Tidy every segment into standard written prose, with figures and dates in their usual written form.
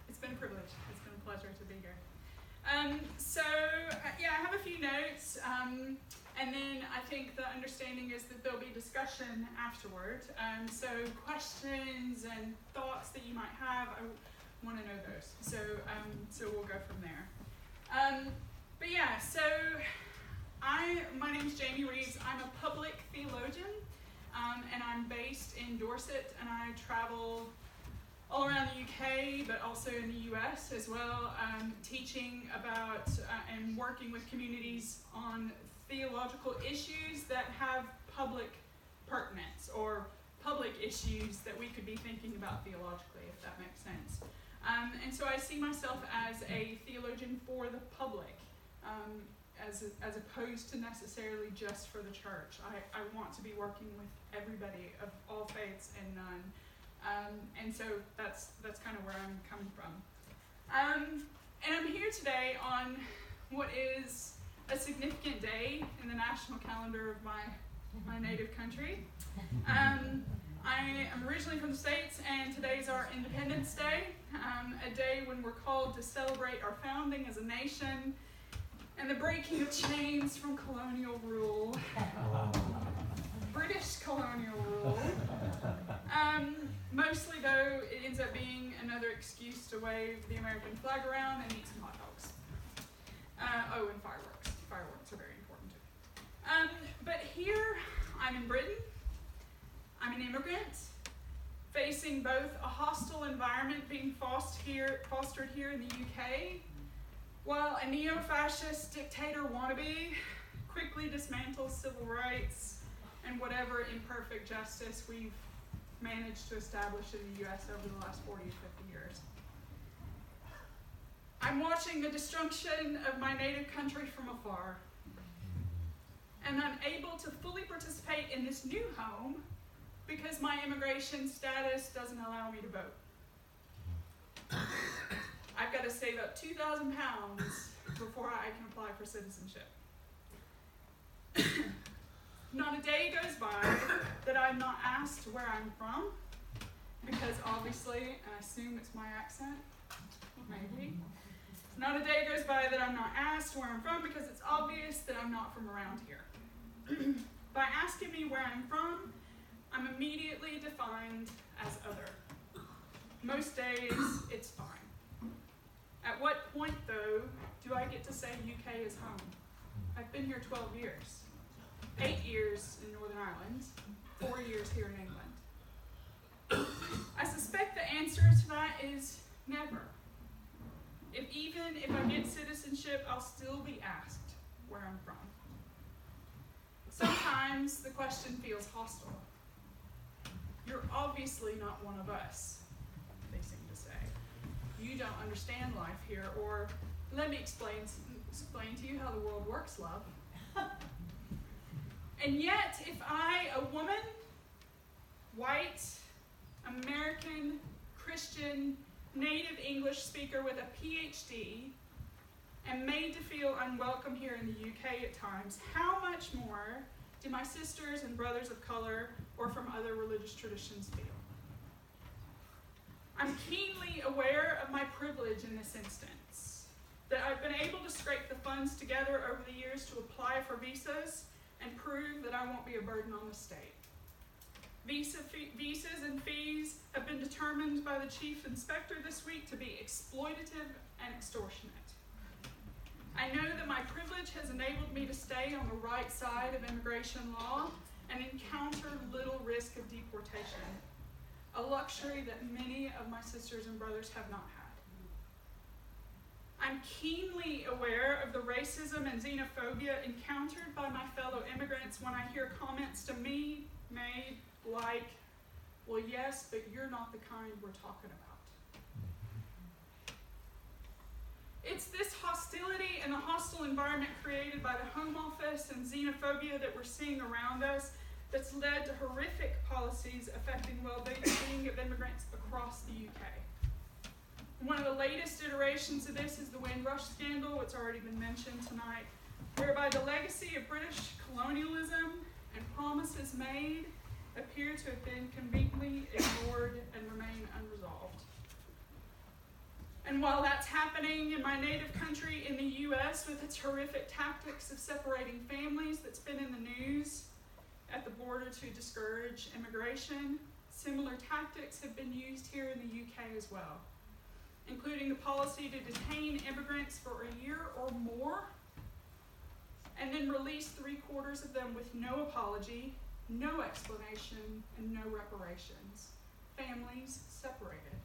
it's been a privilege. It's been a pleasure to be here. I have a few notes, and then I think the understanding is that there'll be discussion afterward. So questions and thoughts that you might have, I want to know those. So we'll go from there. My name is Jayme Reaves. I'm a public theologian, and I'm based in Dorset, and I travel all around the UK, but also in the US as well, teaching about and working with communities on theological issues that have public pertinence, or public issues that we could be thinking about theologically, if that makes sense. And so I see myself as a theologian for the public, as opposed to necessarily just for the church. I want to be working with everybody of all faiths and none. And so that's kind of where I'm coming from. And I'm here today on what is a significant day in the national calendar of my native country. I am originally from the States, and today's our Independence Day, a day when we're called to celebrate our founding as a nation and the breaking of chains from colonial rule. British colonial rule. Mostly, though, it ends up being another excuse to wave the American flag around and eat some hot dogs. And fireworks. Fireworks are very important, too. But here, I'm in Britain. I'm an immigrant, facing both a hostile environment being fostered here in the UK, while a neo-fascist dictator wannabe quickly dismantles civil rights and whatever imperfect justice we've managed to establish in the US over the last 40 to 50 years. I'm watching the destruction of my native country from afar, and I'm able to fully participate in this new home because my immigration status doesn't allow me to vote. I've got to save up £2,000 before I can apply for citizenship. Not a day goes by that I'm not asked where I'm from, because obviously, and I assume it's my accent, maybe. Not a day goes by that I'm not asked where I'm from, because it's obvious that I'm not from around here. By asking me where I'm from, I'm immediately defined as other. Most days, it's fine. At what point, though, do I get to say UK is home? I've been here 12 years. 8 years in Northern Ireland, 4 years here in England. I suspect the answer to that is never. Even if I get citizenship, I'll still be asked where I'm from. Sometimes the question feels hostile. You're obviously not one of us, they seem to say. You don't understand life here, or let me explain to you how the world works, love. And yet, if I, a woman, white, American, Christian, native English speaker with a PhD, am made to feel unwelcome here in the UK at times, how much more do my sisters and brothers of color or from other religious traditions feel? I'm keenly aware of my privilege in this instance, that I've been able to scrape the funds together over the years to apply for visas and prove that I won't be a burden on the state. Visas and fees have been determined by the chief inspector this week to be exploitative and extortionate. I know that my privilege has enabled me to stay on the right side of immigration law and encounter little risk of deportation, a luxury that many of my sisters and brothers have not had. I'm keenly aware of the racism and xenophobia encountered by my fellow immigrants when I hear comments to me made like, well, yes, but you're not the kind we're talking about. It's this hostility and the hostile environment created by the Home Office and xenophobia that we're seeing around us that's led to horrific policies affecting well-being of immigrants across the UK. One of the latest iterations of this is the Windrush scandal, it's already been mentioned tonight, whereby the legacy of British colonialism and promises made appear to have been conveniently ignored and remain unresolved. And while that's happening in my native country in the U.S. with its horrific tactics of separating families that's been in the news at the border to discourage immigration, similar tactics have been used here in the UK as well, including the policy to detain immigrants for a year or more and then release 3/4 of them with no apology, no explanation, and no reparations. Families separated.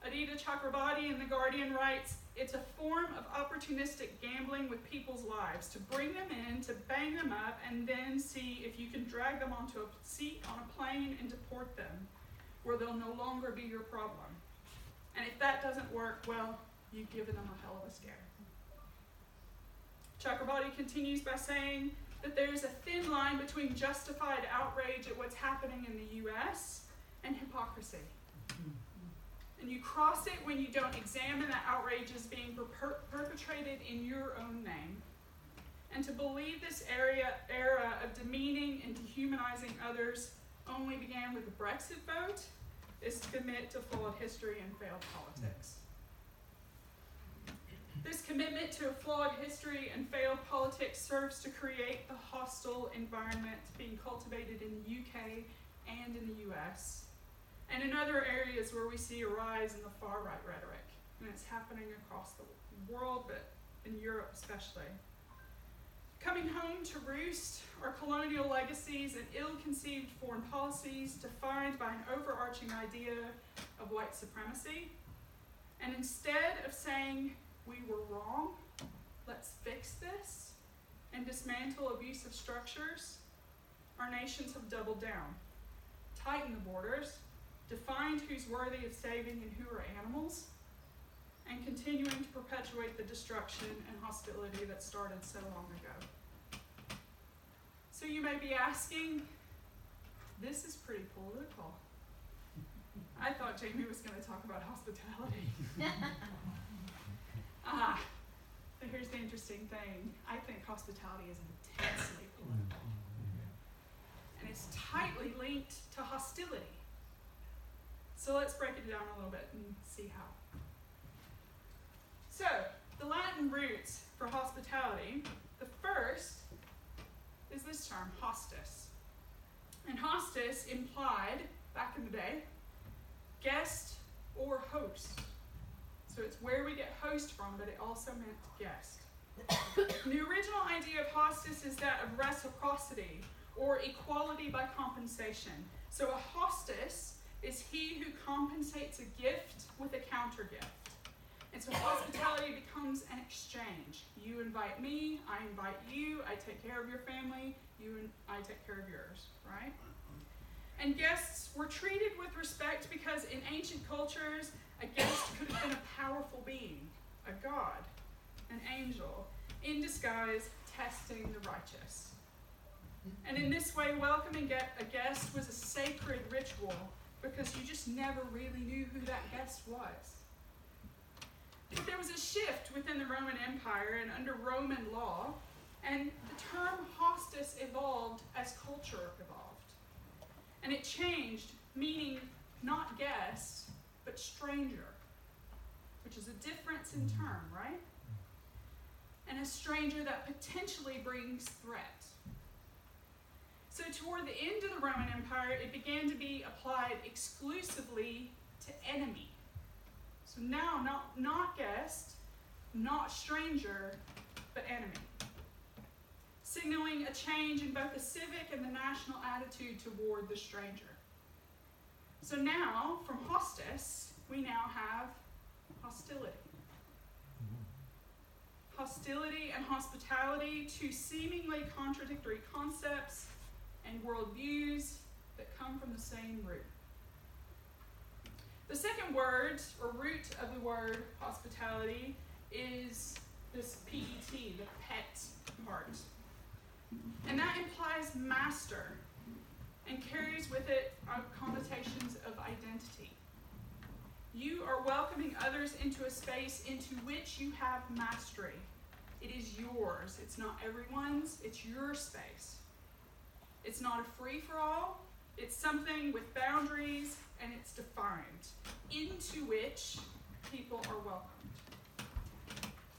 Aditya Chakrabarty in The Guardian writes, "It's a form of opportunistic gambling with people's lives, to bring them in, to bang them up, and then see if you can drag them onto a seat on a plane and deport them, where they'll no longer be your problem. And if that doesn't work, well, you've given them a hell of a scare." Chakrabarty continues by saying that there's a thin line between justified outrage at what's happening in the US and hypocrisy. And you cross it when you don't examine that outrage as being perpetrated in your own name. And to believe this era of demeaning and dehumanizing others only began with the Brexit vote is to commit to flawed history and failed politics. This commitment to a flawed history and failed politics serves to create the hostile environment being cultivated in the UK and in the US, and in other areas where we see a rise in the far-right rhetoric. And it's happening across the world, but in Europe especially. Coming home to roost are colonial legacies and ill-conceived foreign policies defined by an overarching idea of white supremacy. And instead of saying, "We were wrong, let's fix this," and dismantle abusive structures, our nations have doubled down, tightened the borders, defined who's worthy of saving and who are animals, and continuing to perpetuate the destruction and hostility that started so long ago. So you may be asking, this is pretty political. I thought Jayme was going to talk about hospitality. But here's the interesting thing. I think hospitality is intensely political. And it's tightly linked to hostility. So let's break it down a little bit and see how. So, the Latin roots for hospitality, the first is this term, hostis. And hostis implied, back in the day, guest or host. So it's where we get host from, but it also meant guest. The original idea of hostis is that of reciprocity or equality by compensation. So a hostis is he who compensates a gift with a counter gift. And so hospitality becomes an exchange. You invite me, I invite you, I take care of your family, you and I take care of yours, right? And guests were treated with respect because in ancient cultures, a guest could have been a powerful being, a god, an angel, in disguise, testing the righteous. And in this way, welcoming a guest was a sacred ritual because you just never really knew who that guest was. But there was a shift within the Roman Empire and under Roman law, and the term hostis evolved as culture evolved. And it changed, meaning not guest, but stranger, which is a difference in term, right? And a stranger that potentially brings threat. So toward the end of the Roman Empire, it began to be applied exclusively to enemy. So now, not guest, not stranger, but enemy. Signaling a change in both the civic and the national attitude toward the stranger. So now, from hostis, we now have hostility. Hostility and hospitality, two seemingly contradictory concepts and worldviews that come from the same root. The second word, or root of the word hospitality, is this PET, the pet part. And that implies master and carries with it connotations of identity. You are welcoming others into a space into which you have mastery. It is yours. It's not everyone's. It's your space. It's not a free-for-all. It's something with boundaries, and it's defined, into which people are welcomed.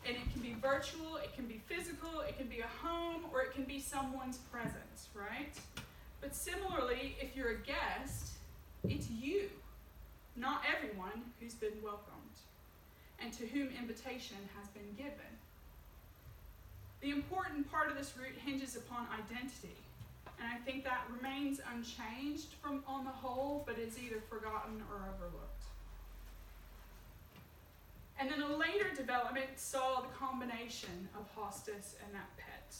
And it can be virtual, it can be physical, it can be a home, or it can be someone's presence, right? But similarly, if you're a guest, it's you, not everyone, who's been welcomed, and to whom invitation has been given. The important part of this root hinges upon identity, and I think that remains unchanged on the whole, but is either forgotten or overlooked. And then a later development saw the combination of hostis and that pet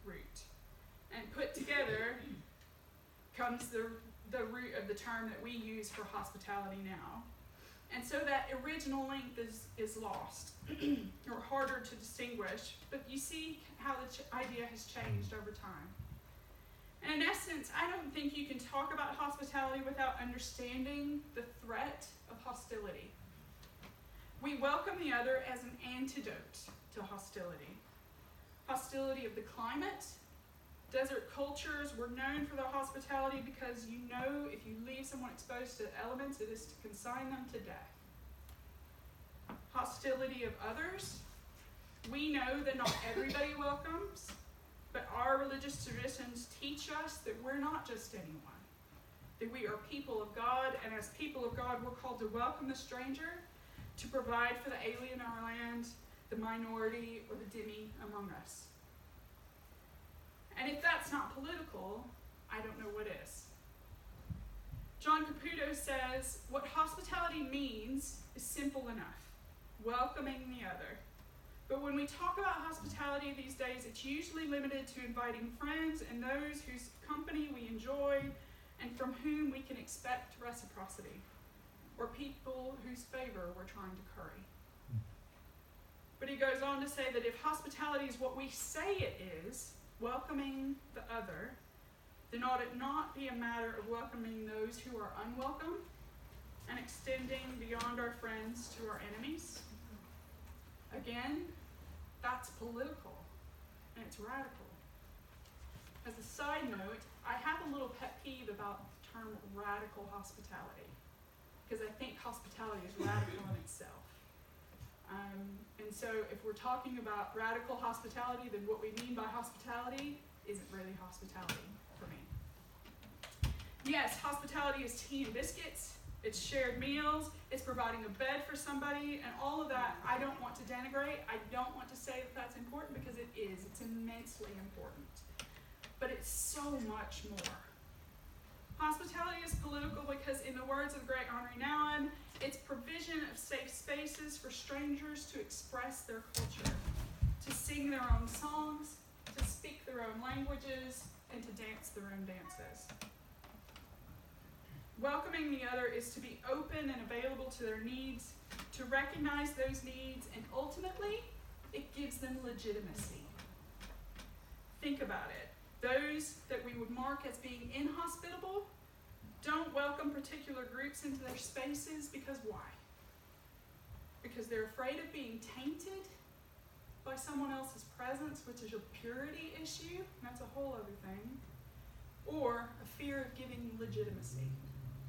root. And put together comes the root of the term that we use for hospitality now. And so that original link is lost, or harder to distinguish, but you see how the idea has changed over time. And in essence, I don't think you can talk about hospitality without understanding the threat of hostility. We welcome the other as an antidote to hostility. Hostility of the climate. Desert cultures were known for their hospitality because you know if you leave someone exposed to elements, it is to consign them to death. Hostility of others. We know that not everybody welcomes, but our religious traditions teach us that we're not just anyone, that we are people of God, and as people of God, we're called to welcome the stranger, to provide for the alien in our land, the minority, or the dhimmi among us. And if that's not political, I don't know what is. John Caputo says, what hospitality means is simple enough, welcoming the other. But when we talk about hospitality these days, it's usually limited to inviting friends and those whose company we enjoy and from whom we can expect reciprocity, or people whose favor we're trying to curry. But he goes on to say that if hospitality is what we say it is, welcoming the other, then ought it not be a matter of welcoming those who are unwelcome and extending beyond our friends to our enemies? Again, that's political, and it's radical. As a side note, I have a little pet peeve about the term radical hospitality, because I think hospitality is radical in itself. And so if we're talking about radical hospitality, then what we mean by hospitality isn't really hospitality for me. Yes, hospitality is tea and biscuits, it's shared meals, it's providing a bed for somebody, and all of that I don't want to denigrate. I don't want to say that that's important, because it is. It's immensely important. But it's so much more. Hospitality is political because, in the words of the great Henri Nouwen, it's provision of safe spaces for strangers to express their culture, to sing their own songs, to speak their own languages, and to dance their own dances. Welcoming the other is to be open and available to their needs, to recognize those needs, and ultimately, it gives them legitimacy. Think about it. Those that we would mark as being inhospitable don't welcome particular groups into their spaces because why? Because they're afraid of being tainted by someone else's presence, which is a purity issue, and that's a whole other thing, or a fear of giving legitimacy,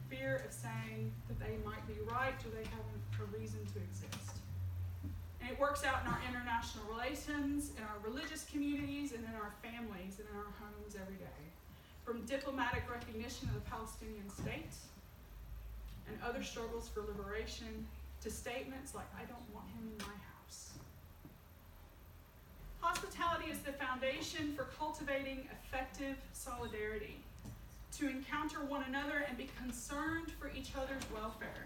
fear of saying that they might be right or they have a reason to exist. And it works out in our international relations, in our religious communities, and in our families, and in our homes every day. From diplomatic recognition of the Palestinian state and other struggles for liberation, to statements like, I don't want him in my house. Hospitality is the foundation for cultivating effective solidarity, to encounter one another and be concerned for each other's welfare.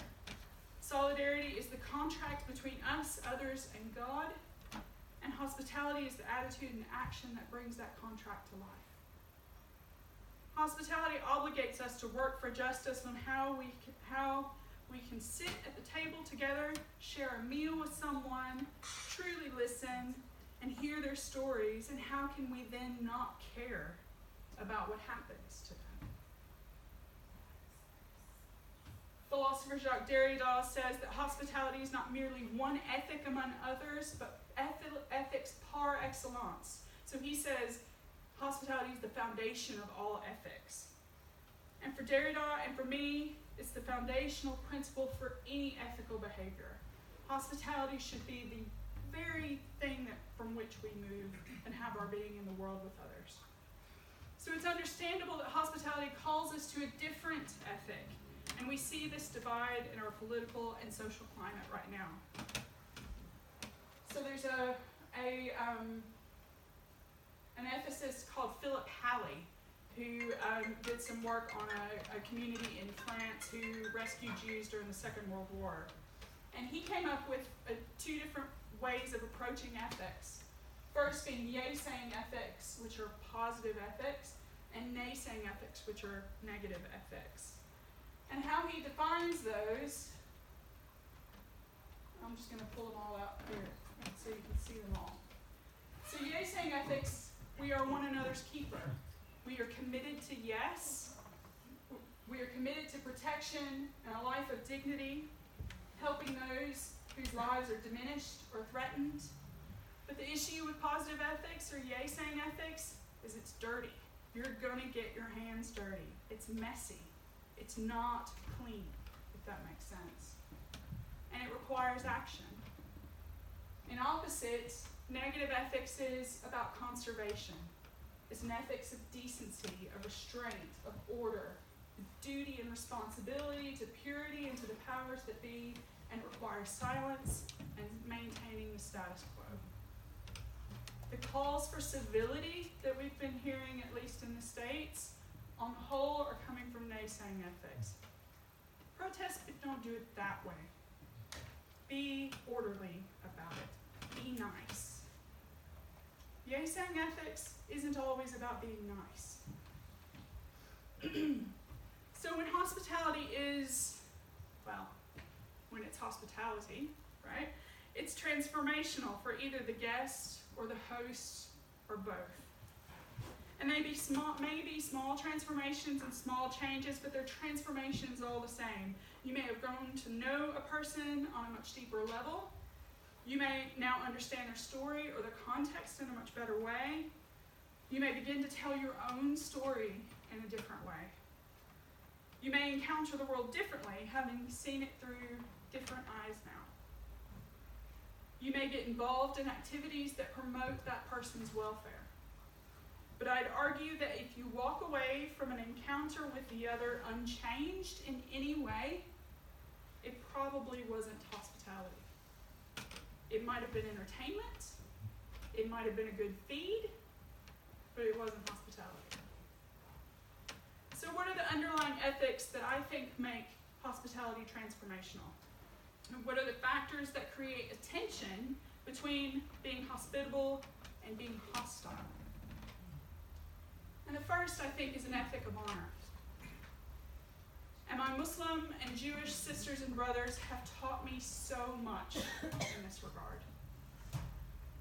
Solidarity is the contract between us, others, and God, and hospitality is the attitude and action that brings that contract to life. Hospitality obligates us to work for justice on how we can sit at the table together, share a meal with someone, truly listen, and hear their stories, and how can we then not care about what happens to them? Philosopher Jacques Derrida says that hospitality is not merely one ethic among others, but ethics par excellence. So he says, hospitality is the foundation of all ethics. And for Derrida and for me, it's the foundational principle for any ethical behavior. Hospitality should be the very thing from which we move and have our being in the world with others. So it's understandable that hospitality calls us to a different ethic, and we see this divide in our political and social climate right now. So there's an ethicist called Philip Halley, who did some work on a community in France who rescued Jews during the Second World War. And he came up with two different ways of approaching ethics. First being yay-saying ethics, which are positive ethics, and nay-saying ethics, which are negative ethics. And how he defines those, I'm just going to pull them all out here so you can see them all. So yay-saying ethics, we are one another's keeper. We are committed to yes. We are committed to protection and a life of dignity, helping those whose lives are diminished or threatened. But the issue with positive ethics or yay-saying ethics is it's dirty. You're going to get your hands dirty. It's messy. It's not clean, if that makes sense. And it requires action. In opposite, negative ethics is about conservation. It's an ethics of decency, of restraint, of order, duty and responsibility to purity and to the powers that be, and requires silence and maintaining the status quo. The calls for civility that we've been hearing, at least in the States, on the whole are coming from naysaying ethics. Protest, but don't do it that way. Be orderly about it. Be nice. Yay-saying ethics isn't always about being nice. So when hospitality is, when it's hospitality, right, it's transformational for either the guest or the host or both. And maybe small transformations and small changes, but they're transformations all the same. You may have grown to know a person on a much deeper level. You may now understand their story or their context in a much better way. You may begin to tell your own story in a different way. You may encounter the world differently, having seen it through different eyes now. You may get involved in activities that promote that person's welfare. But I'd argue that if you walk away from an encounter with the other unchanged in any way, it probably wasn't hospitality. It might have been entertainment, it might have been a good feed, but it wasn't hospitality. So what are the underlying ethics that I think make hospitality transformational? And what are the factors that create a tension between being hospitable and being hostile? And the first, I think, is an ethic of honor. And my Muslim and Jewish sisters and brothers have taught me so much in this regard.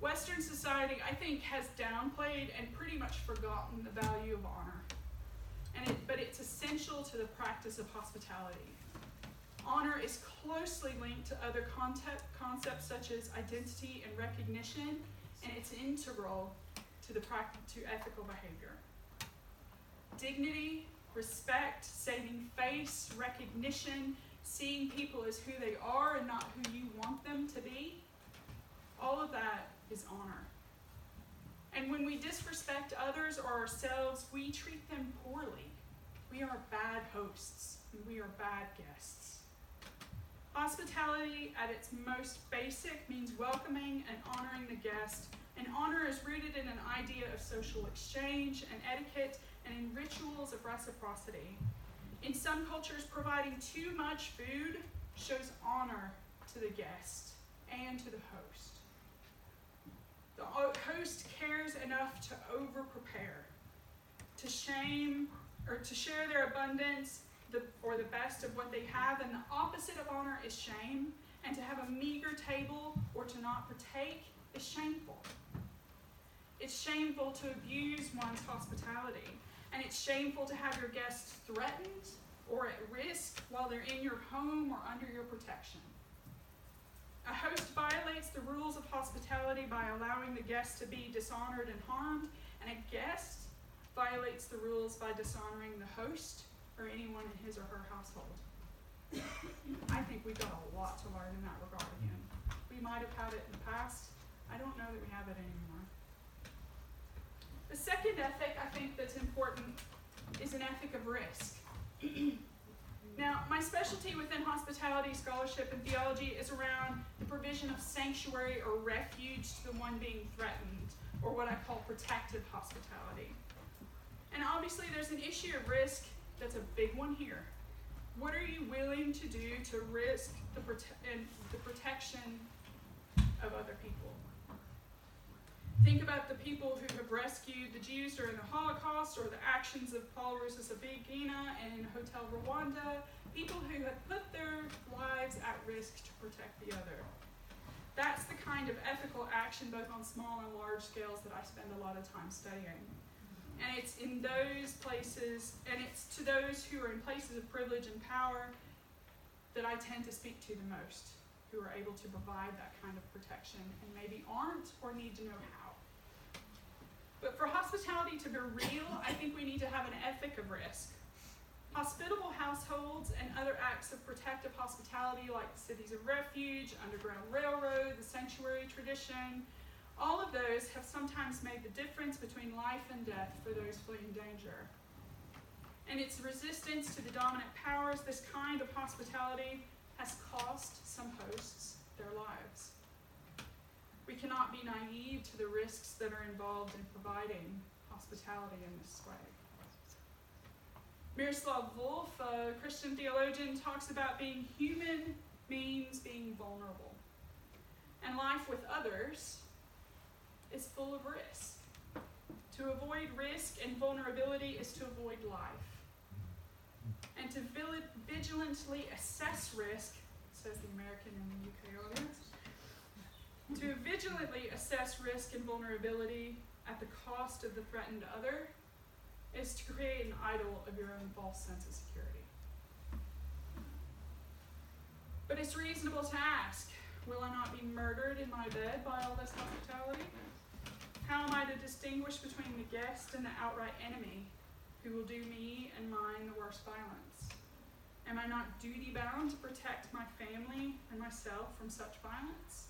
Western society, I think, has downplayed and pretty much forgotten the value of honor. But it's essential to the practice of hospitality. Honor is closely linked to other concepts such as identity and recognition, and it's integral to ethical behavior. Dignity, respect, saving face, recognition, seeing people as who they are and not who you want them to be, all of that is honor. And when we disrespect others or ourselves, we treat them poorly. We are bad hosts, and we are bad guests. Hospitality at its most basic means welcoming and honoring the guest, and honor is rooted in an idea of social exchange and etiquette and in rituals of reciprocity. In some cultures, providing too much food shows honor to the guest and to the host. The host cares enough to over-prepare, to share their abundance or the best of what they have, and the opposite of honor is shame, and to have a meager table or to not partake is shameful. It's shameful to abuse one's hospitality, and it's shameful to have your guests threatened or at risk while they're in your home or under your protection. A host violates the rules of hospitality by allowing the guest to be dishonored and harmed, and a guest violates the rules by dishonoring the host or anyone in his or her household. I think we've got a lot to learn in that regard again. We might have had it in the past. I don't know that we have it anymore. The second ethic I think that's important is an ethic of risk. Now, my specialty within hospitality, scholarship, and theology is around the provision of sanctuary or refuge to the one being threatened, or what I call protective hospitality. And obviously there's an issue of risk that's a big one here. What are you willing to do to risk the protection of other people? Think about the people who have rescued the Jews during the Holocaust, or the actions of Paul Rusesabagina in Hotel Rwanda, people who have put their lives at risk to protect the other. That's the kind of ethical action, both on small and large scales, that I spend a lot of time studying. And it's in those places, and it's to those who are in places of privilege and power that I tend to speak to the most, who are able to provide that kind of protection and maybe aren't or need to know how. But for hospitality to be real, I think we need to have an ethic of risk. Hospitable households and other acts of protective hospitality, like the cities of refuge, Underground Railroad, the sanctuary tradition, all of those have sometimes made the difference between life and death for those fleeing danger. And its resistance to the dominant powers, this kind of hospitality has cost some hosts their lives. We cannot be naive to the risks that are involved in providing hospitality in this way. Miroslav Volf, a Christian theologian, talks about being human means being vulnerable. And life with others is full of risk. To avoid risk and vulnerability is to avoid life. And to vigilantly assess risk, says the American and the UK audience, to vigilantly assess risk and vulnerability at the cost of the threatened other is to create an idol of your own false sense of security. But it's reasonable to ask, will I not be murdered in my bed by all this hospitality? How am I to distinguish between the guest and the outright enemy who will do me and mine the worst violence? Am I not duty-bound to protect my family and myself from such violence?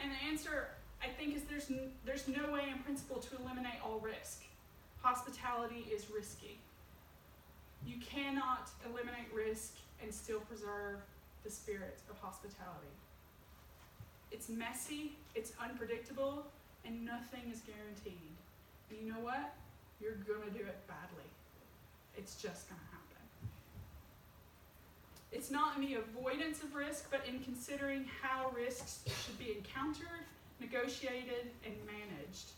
And the answer, I think, is there's no way in principle to eliminate all risk. Hospitality is risky. You cannot eliminate risk and still preserve the spirit of hospitality. It's messy, it's unpredictable, and nothing is guaranteed. And you know what? You're gonna do it badly. It's just gonna happen. It's not in the avoidance of risk, but in considering how risks should be encountered, negotiated, and managed.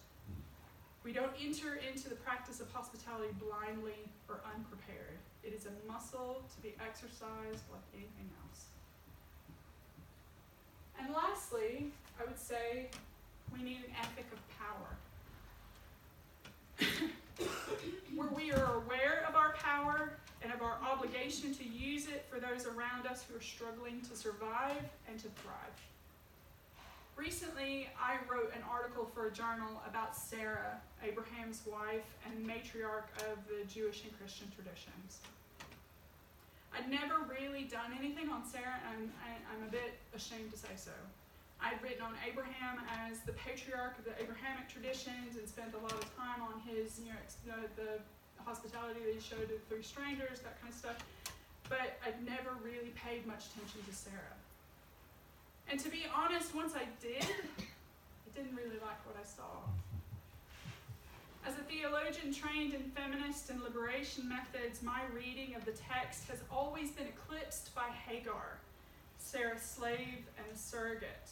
We don't enter into the practice of hospitality blindly or unprepared. It is a muscle to be exercised like anything else. And lastly, I would say we need an ethic of power. Where we are aware of our power and of our obligation to use it for those around us who are struggling to survive and to thrive. Recently, I wrote an article for a journal about Sarah, Abraham's wife and matriarch of the Jewish and Christian traditions. I'd never really done anything on Sarah, and I'm a bit ashamed to say so. I'd written on Abraham as the patriarch of the Abrahamic traditions and spent a lot of time on his, the hospitality that he showed to three strangers, that kind of stuff. But I'd never really paid much attention to Sarah. And to be honest, once I did, I didn't really like what I saw. As a theologian trained in feminist and liberation methods, my reading of the text has always been eclipsed by Hagar, Sarah's slave and surrogate.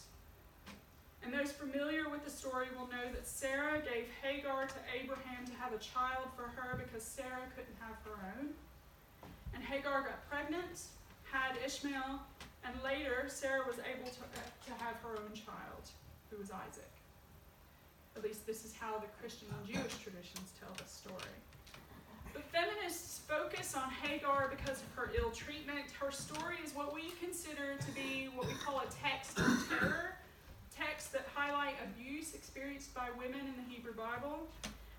And those familiar with the story will know that Sarah gave Hagar to Abraham to have a child for her because Sarah couldn't have her own. And Hagar got pregnant, had Ishmael, and later Sarah was able to have her own child, who was Isaac. At least this is how the Christian and Jewish traditions tell the story. But feminists focus on Hagar because of her ill treatment. Her story is what we consider to be what we call a text of terror, texts that highlight abuse experienced by women in the Hebrew Bible.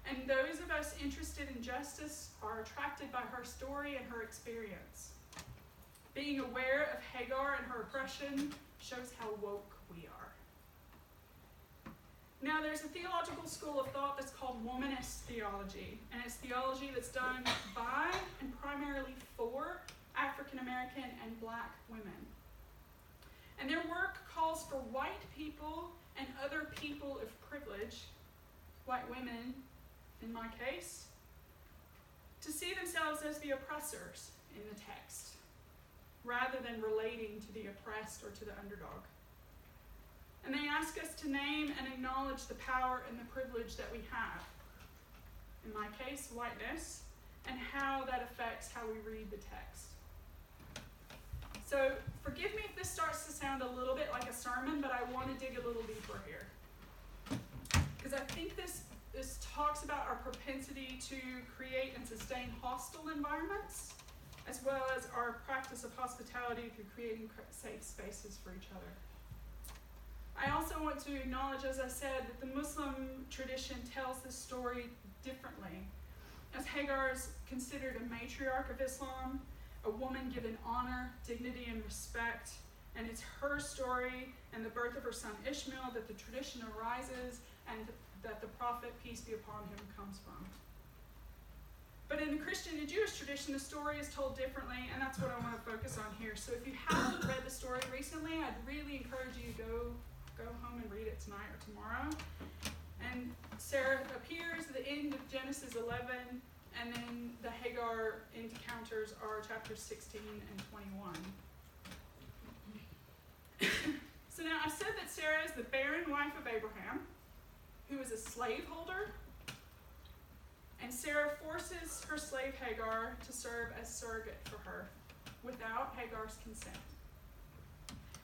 And those of us interested in justice are attracted by her story and her experience. Being aware of Hagar and her oppression shows how woke we are. Now, there's a theological school of thought that's called womanist theology, and it's theology that's done by and primarily for African American and Black women. And their work calls for white people and other people of privilege, white women in my case, to see themselves as the oppressors in the text, rather than relating to the oppressed or to the underdog. And they ask us to name and acknowledge the power and the privilege that we have. In my case, whiteness, and how that affects how we read the text. So forgive me if this starts to sound a little bit like a sermon, but I want to dig a little deeper here. Because I think this talks about our propensity to create and sustain hostile environments, as well as our practice of hospitality through creating safe spaces for each other. I also want to acknowledge, as I said, that the Muslim tradition tells this story differently. As Hagar is considered a matriarch of Islam, a woman given honor, dignity, and respect, and it's her story and the birth of her son Ishmael that the tradition arises and that the prophet, peace be upon him, comes from. But in the Christian and Jewish tradition, the story is told differently, and that's what I want to focus on here. So if you haven't read the story recently, I'd really encourage you to go home and read it tonight or tomorrow. And Sarah appears at the end of Genesis 11, and then the Hagar encounters are chapters 16 and 21. So now I've said that Sarah is the barren wife of Abraham, who is a slaveholder, and Sarah forces her slave Hagar to serve as surrogate for her without Hagar's consent.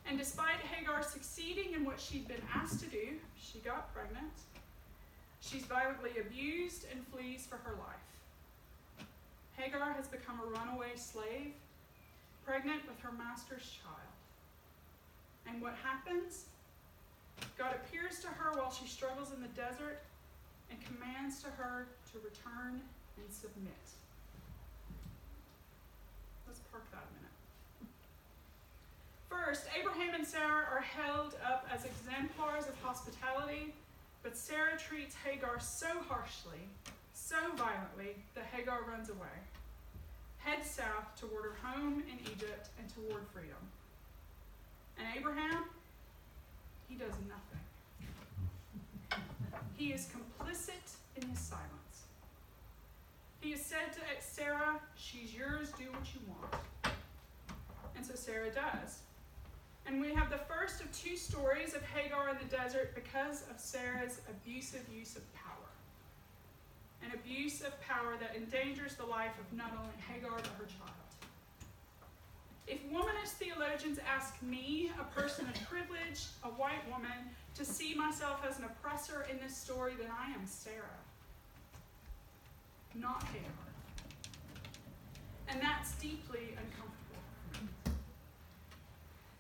And despite Hagar succeeding in what she'd been asked to do, she got pregnant. She's violently abused and flees for her life. Hagar has become a runaway slave, pregnant with her master's child. And what happens? God appears to her while she struggles in the desert and commands to her to return and submit. Let's park that a minute. First, Abraham and Sarah are held up as exemplars of hospitality, but Sarah treats Hagar so harshly, so violently, that Hagar runs away, heads south toward her home in Egypt and toward freedom. And Abraham, he does nothing. He is complicit in his silence. He has said to Sarah, she's yours, do what you want. And so Sarah does. And we have the first of two stories of Hagar in the desert because of Sarah's abusive use of power. An abuse of power that endangers the life of not only Hagar but her child. If womanist theologians ask me, a person of privilege, a white woman, to see myself as an oppressor in this story, then I am Sarah, not Hagar. And that's deeply uncomfortable.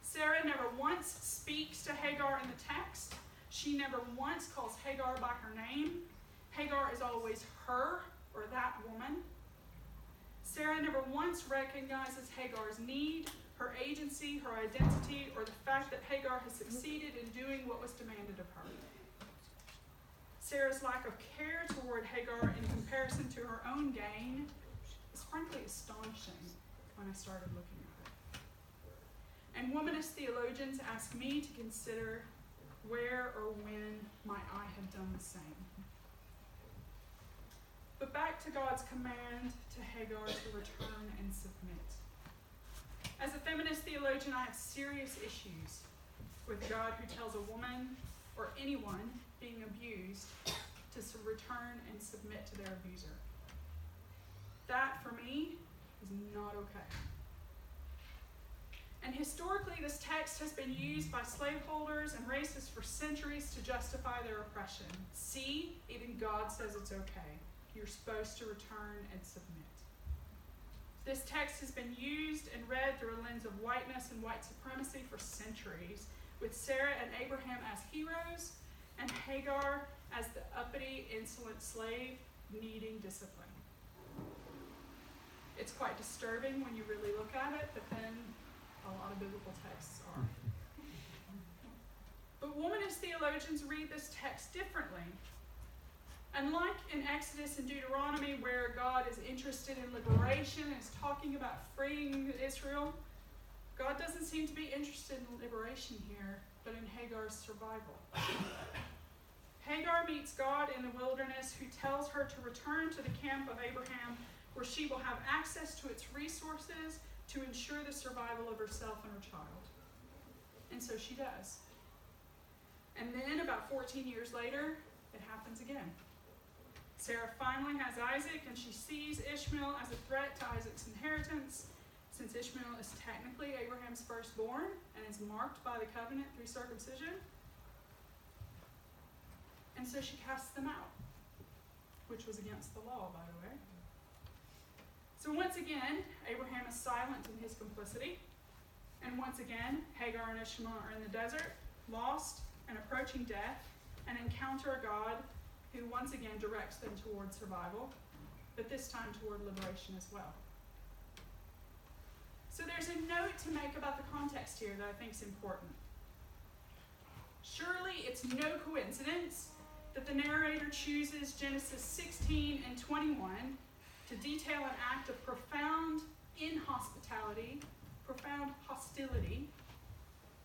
Sarah never once speaks to Hagar in the text. She never once calls Hagar by her name. Hagar is always her or that woman. Sarah never once recognizes Hagar's need, her agency, her identity, or the fact that Hagar has succeeded in doing what was demanded of her. Sarah's lack of care toward Hagar in comparison to her own gain is frankly astonishing when I started looking at it. And womanist theologians ask me to consider where or when might I have done the same. But back to God's command to Hagar to return and submit. As a feminist theologian, I have serious issues with God who tells a woman or anyone being abused to return and submit to their abuser. That, for me, is not okay. And historically, this text has been used by slaveholders and racists for centuries to justify their oppression. See, even God says it's okay. You're supposed to return and submit. This text has been used and read through a lens of whiteness and white supremacy for centuries, with Sarah and Abraham as heroes and Hagar as the uppity, insolent slave needing discipline. It's quite disturbing when you really look at it, but then a lot of biblical texts are. But womanist theologians read this text differently. Unlike in Exodus and Deuteronomy, where God is interested in liberation and is talking about freeing Israel, God doesn't seem to be interested in liberation here, but in Hagar's survival. Hagar meets God in the wilderness, who tells her to return to the camp of Abraham, where she will have access to its resources to ensure the survival of herself and her child. And so she does. And then, about 14 years later, it happens again. Sarah finally has Isaac, and she sees Ishmael as a threat to Isaac's inheritance, since Ishmael is technically Abraham's firstborn and is marked by the covenant through circumcision. And so she casts them out, which was against the law, by the way. So once again, Abraham is silent in his complicity. And once again, Hagar and Ishmael are in the desert, lost and approaching death, and encounter a God who once again directs them toward survival, but this time toward liberation as well. So there's a note to make about the context here that I think is important. Surely it's no coincidence that the narrator chooses Genesis 16 and 21 to detail an act of profound inhospitality, profound hostility,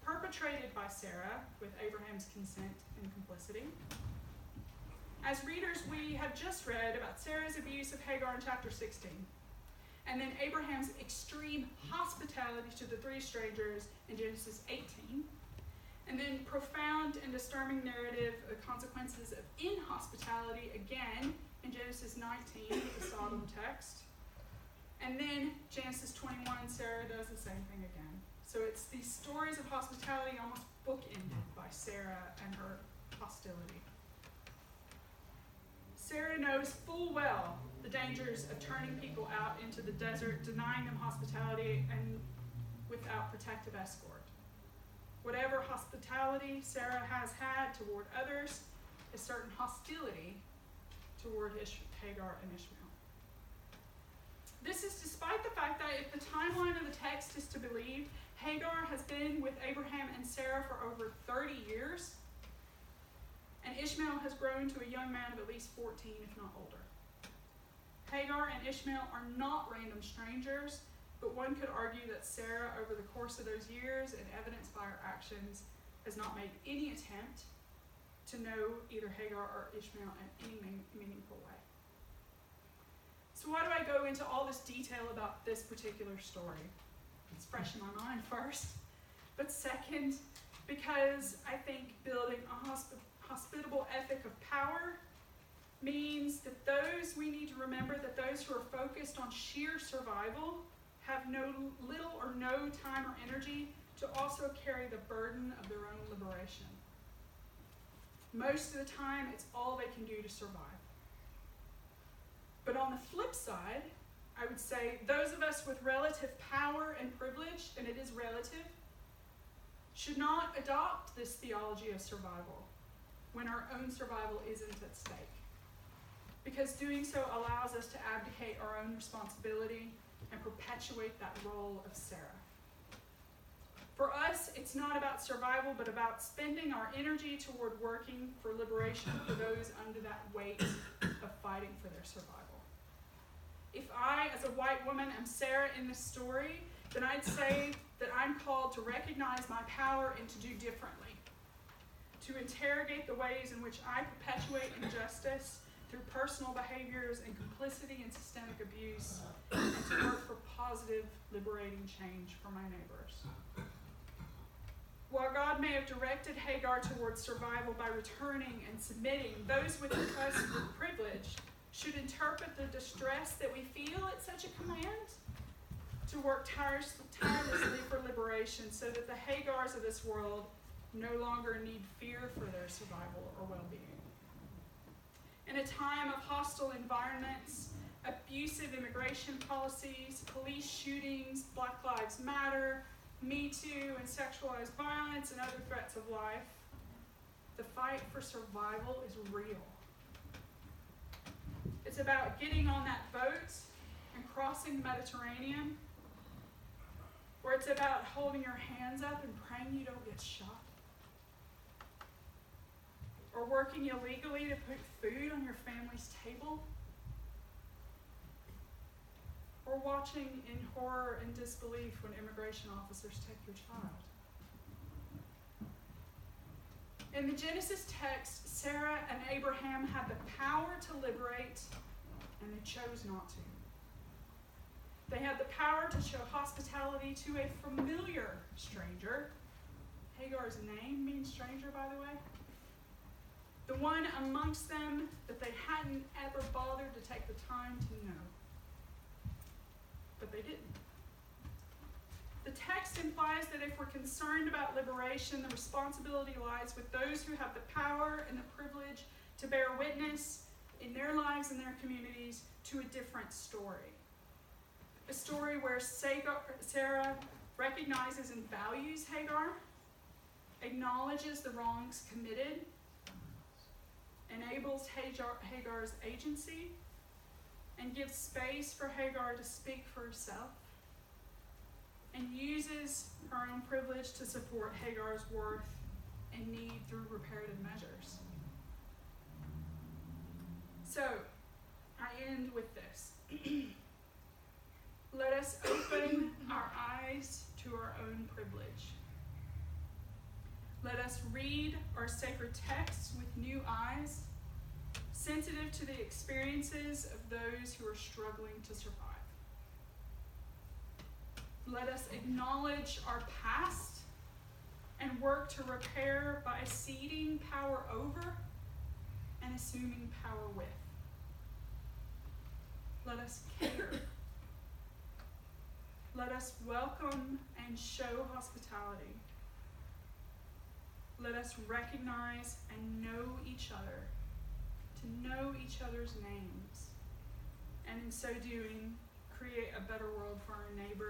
perpetrated by Sarah with Abraham's consent and complicity. As readers, we have just read about Sarah's abuse of Hagar in chapter 16, and then Abraham's extreme hospitality to the three strangers in Genesis 18, and then profound and disturbing narrative of consequences of inhospitality again in Genesis 19, the Sodom text, and then Genesis 21, Sarah does the same thing again. So it's these stories of hospitality almost bookended by Sarah and her hostility. Sarah knows full well the dangers of turning people out into the desert, denying them hospitality, and without protective escort. Whatever hospitality Sarah has had toward others is certain hostility toward Hagar and Ishmael. This is despite the fact that if the timeline of the text is to believe, Hagar has been with Abraham and Sarah for over 30 years, and Ishmael has grown to a young man of at least 14, if not older. Hagar and Ishmael are not random strangers, but one could argue that Sarah, over the course of those years and evidenced by her actions, has not made any attempt to know either Hagar or Ishmael in any meaningful way. So why do I go into all this detail about this particular story? It's fresh in my mind first, but second, because I think building a hospitable ethic of power means that we need to remember that those who are focused on sheer survival have little or no time or energy to also carry the burden of their own liberation. Most of the time, it's all they can do to survive. But on the flip side, I would say those of us with relative power and privilege, and it is relative, should not adopt this theology of survival when our own survival isn't at stake. Because doing so allows us to abdicate our own responsibility and perpetuate that role of Sarah. For us, it's not about survival, but about spending our energy toward working for liberation for those under that weight of fighting for their survival. If I, as a white woman, am Sarah in this story, then I'd say that I'm called to recognize my power and to do differently, to interrogate the ways in which I perpetuate injustice through personal behaviors and complicity in systemic abuse, and to work for positive, liberating change for my neighbors. While God may have directed Hagar towards survival by returning and submitting, those with us with privilege should interpret the distress that we feel at such a command to work tirelessly for liberation, so that the Hagars of this world no longer need fear for their survival or well-being. In a time of hostile environments, abusive immigration policies, police shootings, Black Lives Matter, Me Too, and sexualized violence and other threats of life, the fight for survival is real. It's about getting on that boat and crossing the Mediterranean. Or it's about holding your hands up and praying you don't get shot. Or working illegally to put food on your family's table. Or watching in horror and disbelief when immigration officers take your child. In the Genesis text, Sarah and Abraham had the power to liberate, and they chose not to. They had the power to show hospitality to a familiar stranger. Hagar's name means stranger, by the way. The one amongst them that they hadn't ever bothered to take the time to know. But they didn't. The text implies that if we're concerned about liberation, the responsibility lies with those who have the power and the privilege to bear witness in their lives and their communities to a different story. A story where Sarah recognizes and values Hagar, acknowledges the wrongs committed, enables Hagar's agency, and gives space for Hagar to speak for herself, and uses her own privilege to support Hagar's worth and need through reparative measures. So, I end with this. Let us open our eyes to our own privilege. Let us read our sacred texts with new eyes, sensitive to the experiences of those who are struggling to survive. Let us acknowledge our past and work to repair by ceding power over and assuming power with. Let us care. Let us welcome and show hospitality. Let us recognize and know each other, to know each other's names, and in so doing, create a better world for our neighbors